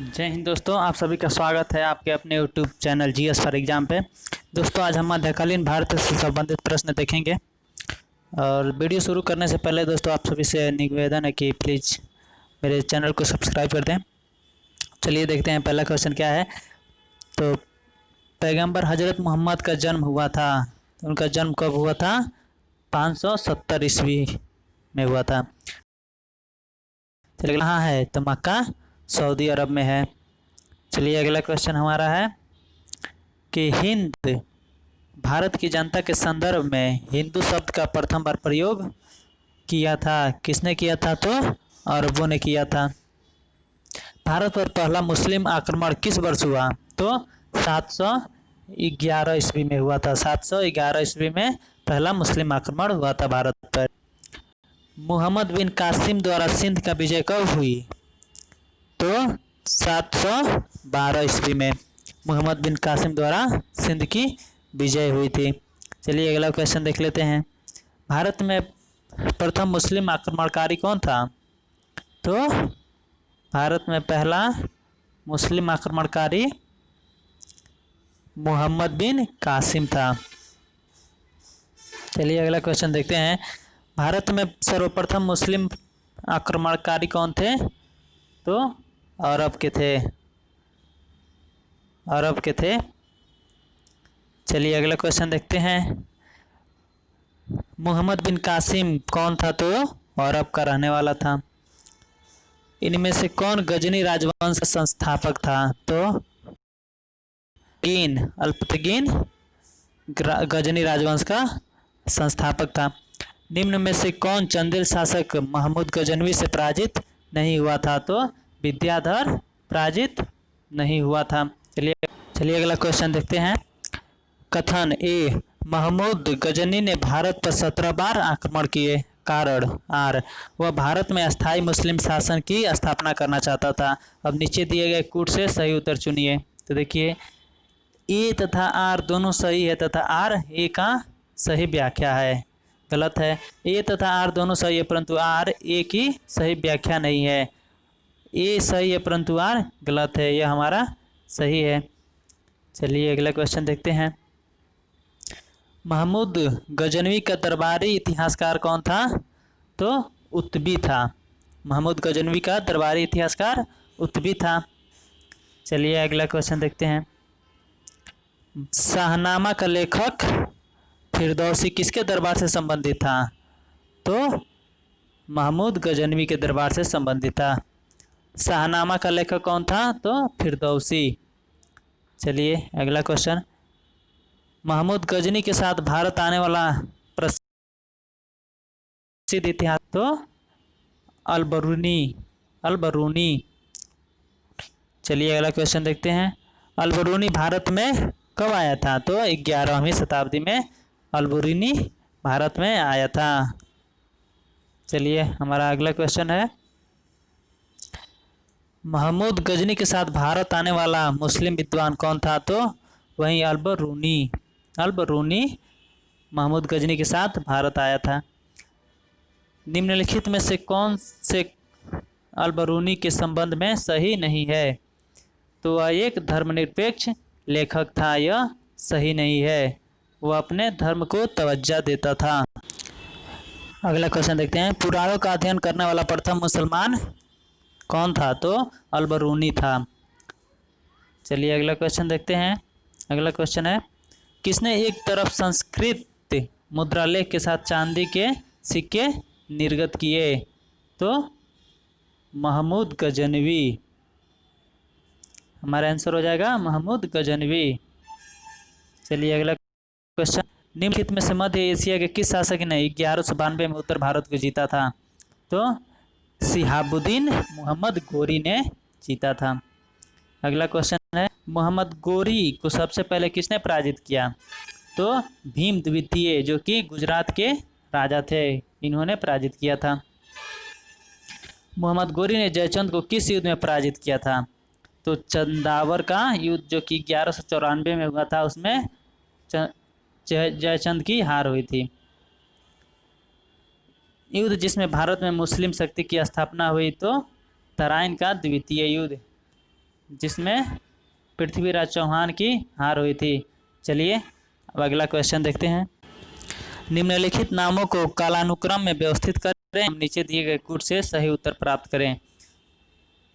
जय हिंद दोस्तों, आप सभी का स्वागत है आपके अपने YouTube channel GS for exam पे। दोस्तों, आज हम मध्यकालीन भारत से संबंधित प्रश्न देखेंगे। और वीडियो शुरू करने से पहले दोस्तों आप सभी से निवेदन है कि प्लीज़ मेरे चैनल को सब्सक्राइब कर दें। चलिए देखते हैं पहला क्वेश्चन क्या है। तो पैगंबर हजरत मोहम्मद का जन्म हुआ था, उनका जन्म कब हुआ था? 570 ईस्वी में हुआ था। चलिए कहाँ है? तो मक्का सऊदी अरब में है। चलिए अगला क्वेश्चन हमारा है कि हिंद भारत की जनता के संदर्भ में हिंदू शब्द का प्रथम बार प्रयोग किया था, किसने किया था? तो अरबों ने किया था। भारत पर पहला मुस्लिम आक्रमण किस वर्ष हुआ? तो 711 ईस्वी में हुआ था। 711 ईस्वी में पहला मुस्लिम आक्रमण हुआ था भारत पर। मोहम्मद बिन कासिम द्वारा सिंध का विजय कब हुई? तो 712 ईस्वी में मोहम्मद बिन कासिम द्वारा सिंध की विजय हुई थी। चलिए अगला क्वेश्चन देख लेते हैं। भारत में प्रथम मुस्लिम आक्रमणकारी कौन था? तो भारत में पहला मुस्लिम आक्रमणकारी मोहम्मद बिन कासिम था। चलिए अगला क्वेश्चन देखते हैं। भारत में सर्वप्रथम मुस्लिम आक्रमणकारी कौन थे? तो अरब के थे, अरब के थे। चलिए अगला क्वेश्चन देखते हैं। मोहम्मद बिन कासिम कौन था? तो अरब का रहने वाला था। इनमें से कौन गजनी राजवंश का संस्थापक था? तो अल्पतगीन गजनी राजवंश का संस्थापक था। निम्न में से कौन चंदेल शासक महमूद गजनवी से पराजित नहीं हुआ था? तो विद्याधर पराजित नहीं हुआ था। चलिए अगला क्वेश्चन देखते हैं। कथन ए, महमूद गजनी ने भारत पर 17 बार आक्रमण किए। कारण आर, वह भारत में अस्थायी मुस्लिम शासन की स्थापना करना चाहता था। अब नीचे दिए गए कूट से सही उत्तर चुनिए। तो देखिए ए तथा आर दोनों सही है तथा आर ए का सही व्याख्या है। गलत है। ए तथा आर दोनों सही है परंतु आर ए की सही व्याख्या नहीं है। ए सही है परंतु आर गलत है, यह हमारा सही है। चलिए अगला क्वेश्चन देखते हैं। महमूद गजनवी का दरबारी इतिहासकार कौन था? तो उत्बी था। महमूद गजनवी का दरबारी इतिहासकार उत्बी था। चलिए अगला क्वेश्चन देखते हैं। शाहनामा का लेखक फिरदौसी किसके दरबार से संबंधित था? तो महमूद गजनवी के दरबार से संबंधित था। शाहनामा का लेखक कौन था? तो फिरदौसी। चलिए अगला क्वेश्चन। महमूद गजनी के साथ भारत आने वाला प्रसिद्ध इतिहास? तो अलबरूनी। चलिए अगला क्वेश्चन देखते हैं। अलबरूनी भारत में कब आया था? तो 11वीं शताब्दी में अलबरूनी भारत में आया था। चलिए हमारा अगला क्वेश्चन है। महमूद गजनी के साथ भारत आने वाला मुस्लिम विद्वान कौन था? तो वहीं अलबरूनी महमूद गजनी के साथ भारत आया था। निम्नलिखित में से कौन से अलबरूनी के संबंध में सही नहीं है? तो वह एक धर्मनिरपेक्ष लेखक था, यह सही नहीं है। वह अपने धर्म को तवज्जो देता था। अगला क्वेश्चन देखते हैं। पुराणों का अध्ययन करने वाला प्रथम मुसलमान कौन था? तो अलबरूनी था। चलिए अगला क्वेश्चन देखते हैं। अगला क्वेश्चन है, किसने एक तरफ संस्कृत मुद्रालेख के साथ चांदी के सिक्के निर्गत किए? तो महमूद गजनवी। हमारा आंसर हो जाएगा महमूद गजनवी। चलिए अगला क्वेश्चन। निम्नलिखित में से मध्य एशिया के किस शासक ने 1192 में उत्तर भारत को जीता था? तो शिहाबुद्दीन मोहम्मद गोरी ने जीता था। अगला क्वेश्चन है, मोहम्मद गोरी को सबसे पहले किसने पराजित किया? तो भीम द्वितीय, जो कि गुजरात के राजा थे, इन्होंने पराजित किया था। मोहम्मद गोरी ने जयचंद को किस युद्ध में पराजित किया था? तो चंदावर का युद्ध, जो कि 1194 में हुआ था, उसमें जयचंद की हार हुई थी। युद्ध जिसमें भारत में मुस्लिम शक्ति की स्थापना हुई तो तराइन का द्वितीय युद्ध। जिसमें पृथ्वीराज चौहान की हार हुई थी। चलिए अब अगला क्वेश्चन देखते हैं। निम्नलिखित नामों को कालानुक्रम में व्यवस्थित करें, नीचे दिए गए कूट से सही उत्तर प्राप्त करें।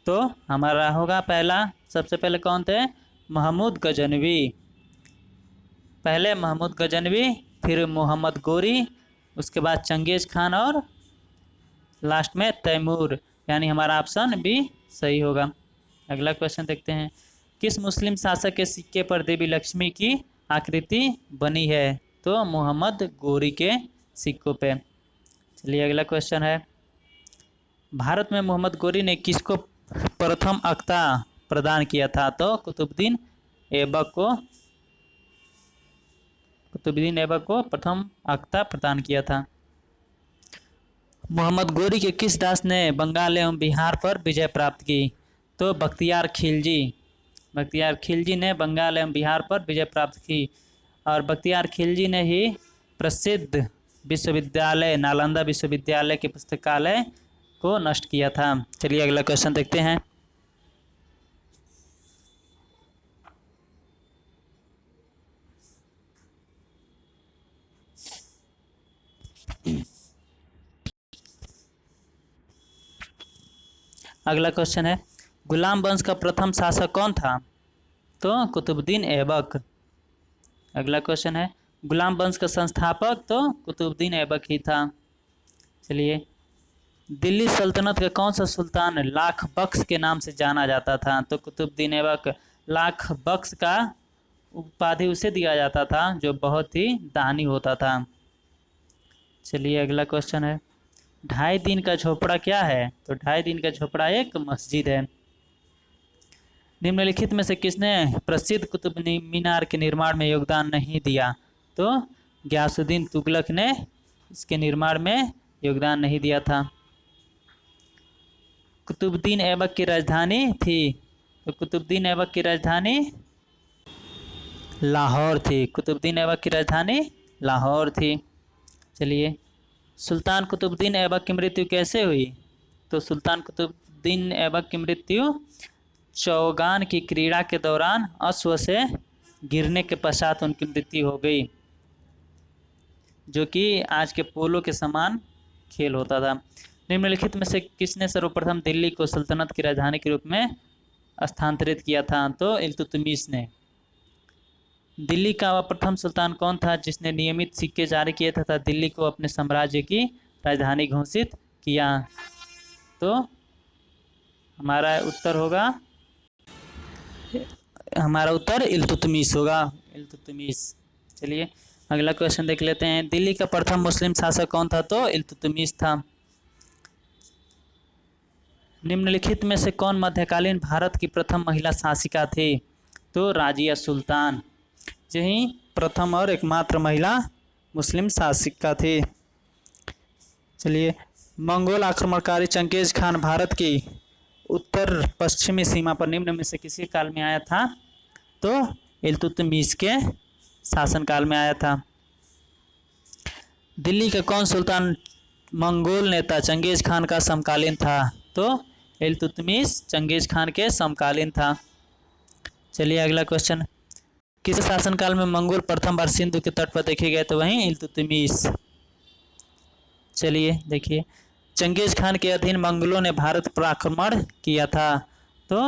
तो हमारा होगा पहला, सबसे पहले कौन थे? महमूद गजनवी। पहले महमूद गजनवी, फिर मोहम्मद गोरी, उसके बाद चंगेज खान और लास्ट में तैमूर, यानी हमारा ऑप्शन बी सही होगा। अगला क्वेश्चन देखते हैं। किस मुस्लिम शासक के सिक्के पर देवी लक्ष्मी की आकृति बनी है? तो मोहम्मद गोरी के सिक्कों पे। चलिए अगला क्वेश्चन है। भारत में मोहम्मद गोरी ने किसको प्रथम अख्ता प्रदान किया था? तो कुतुबुद्दीन ऐबक को प्रथम अख्ता प्रदान किया था। मोहम्मद गोरी के किस दास ने बंगाल एवं बिहार पर विजय प्राप्त की? तो बख्तियार खिलजी ने बंगाल एवं बिहार पर विजय प्राप्त की, और बख्तियार खिलजी ने ही प्रसिद्ध विश्वविद्यालय नालंदा विश्वविद्यालय के पुस्तकालय को नष्ट किया था। चलिए अगला क्वेश्चन देखते हैं। अगला क्वेश्चन है। गुलाम वंश का प्रथम शासक कौन था? तो कुतुबुद्दीन ऐबक। अगला क्वेश्चन है। गुलाम वंश का संस्थापक? तो कुतुबुद्दीन ऐबक ही था। चलिए, दिल्ली सल्तनत का कौन सा सुल्तान लाख बख्श के नाम से जाना जाता था? तो कुतुबुद्दीन ऐबक। लाख बख्श का उपाधि उसे दिया जाता था जो बहुत ही दानी होता था। चलिए अगला क्वेश्चन है। 2.5 दिन का झोपड़ा क्या है? तो 2.5 दिन का झोपड़ा एक मस्जिद है। निम्नलिखित में से किसने प्रसिद्ध कुतुब मीनार के निर्माण में योगदान नहीं दिया? तो गयासुद्दीन तुगलक ने इसके निर्माण में योगदान नहीं दिया था। कुतुबुद्दीन ऐबक की राजधानी थी? तो कुतुबुद्दीन ऐबक की राजधानी लाहौर थी। कुतुबुद्दीन ऐबक की राजधानी लाहौर थी। चलिए, सुल्तान कुतुबुद्दीन ऐबक की मृत्यु कैसे हुई? तो सुल्तान कुतुबुद्दीन ऐबक की मृत्यु चौगान की क्रीड़ा के दौरान अश्व से गिरने के पश्चात उनकी मृत्यु हो गई, जो कि आज के पोलो के समान खेल होता था। निम्नलिखित में से किसने सर्वप्रथम दिल्ली को सल्तनत की राजधानी के रूप में स्थानांतरित किया था? तो इल्तुतमिश ने। दिल्ली का वह प्रथम सुल्तान कौन था जिसने नियमित सिक्के जारी किए तथा दिल्ली को अपने साम्राज्य की राजधानी घोषित किया? तो हमारा उत्तर इल्तुतमिश होगा। इल्तुतमिश। चलिए अगला क्वेश्चन देख लेते हैं। दिल्ली का प्रथम मुस्लिम शासक कौन था? तो इल्तुतमिश था। निम्नलिखित में से कौन मध्यकालीन भारत की प्रथम महिला शासिका थी? तो राजिया सुल्तान, यही प्रथम और एकमात्र महिला मुस्लिम शासिका थी। चलिए, मंगोल आक्रमणकारी चंगेज खान भारत की उत्तर पश्चिमी सीमा पर निम्न में से किसी काल में आया था? तो इल्तुतमिश के शासनकाल में आया था। दिल्ली का कौन सुल्तान मंगोल नेता चंगेज खान का समकालीन था? तो इल्तुतमिश चंगेज खान के समकालीन था। चलिए अगला क्वेश्चन। किस शासनकाल में मंगोल प्रथम बार सिंधु के तट पर देखे गए? तो वहीं इल्तुतमिश। चलिए देखिए, चंगेज खान के अधीन मंगोलों ने भारत पर आक्रमण किया था? तो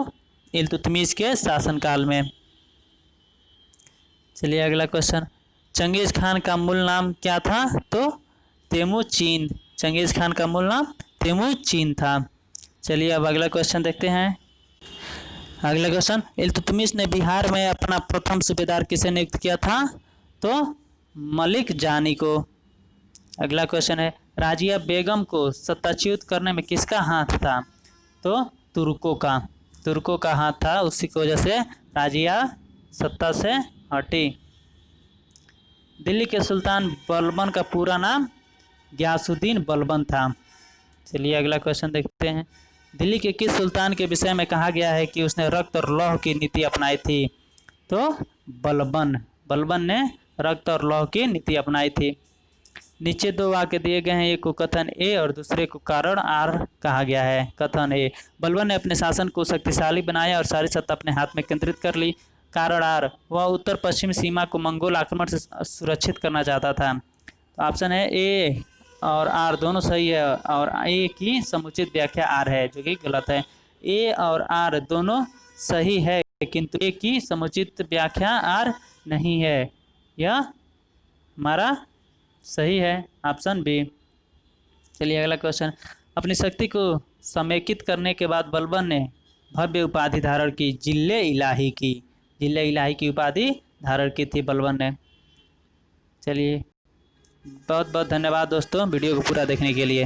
इल्तुतमिश के शासनकाल में। चलिए अगला क्वेश्चन। चंगेज खान का मूल नाम क्या था? तो तेमुचिन। चंगेज खान का मूल नाम तेमुचिन था। चलिए अब अगला क्वेश्चन देखते हैं। अगला क्वेश्चन। इल्तुतमिश ने बिहार में अपना प्रथम सूबेदार किसे नियुक्त किया था? तो मलिक जानी को। अगला क्वेश्चन है। राजिया बेगम को सत्ताच्युत करने में किसका हाथ था? तो तुर्कों का हाथ था। उसी की वजह से राजिया सत्ता से हटी। दिल्ली के सुल्तान बलबन का पूरा नाम गयासुद्दीन बलबन था। चलिए अगला क्वेश्चन देखते हैं। दिल्ली के किस सुल्तान के विषय में कहा गया है कि उसने रक्त और लौह की नीति अपनाई थी? तो बलबन ने रक्त और लौह की नीति अपनाई थी। नीचे दो वाक्य दिए गए हैं, एक को कथन ए और दूसरे को कारण आर कहा गया है। कथन ए, बलबन ने अपने शासन को शक्तिशाली बनाया और सारी सत्ता अपने हाथ में केंद्रित कर ली। कारण आर, वह उत्तर पश्चिम सीमा को मंगोल आक्रमण से सुरक्षित करना चाहता था। तो ऑप्शन है ए और आर दोनों सही है, और ए की समुचित व्याख्या आर है, जो कि गलत है। ए और आर दोनों सही है, किंतु ए की समुचित व्याख्या आर नहीं है। यह हमारा सही है, ऑप्शन बी। चलिए अगला क्वेश्चन। अपनी शक्ति को समेकित करने के बाद बलबन ने भव्य उपाधि धारण की, जिल्ले इलाही की। जिल्ले इलाही की उपाधि धारण की थी बलबन ने। चलिए बहुत बहुत धन्यवाद दोस्तों वीडियो को पूरा देखने के लिए।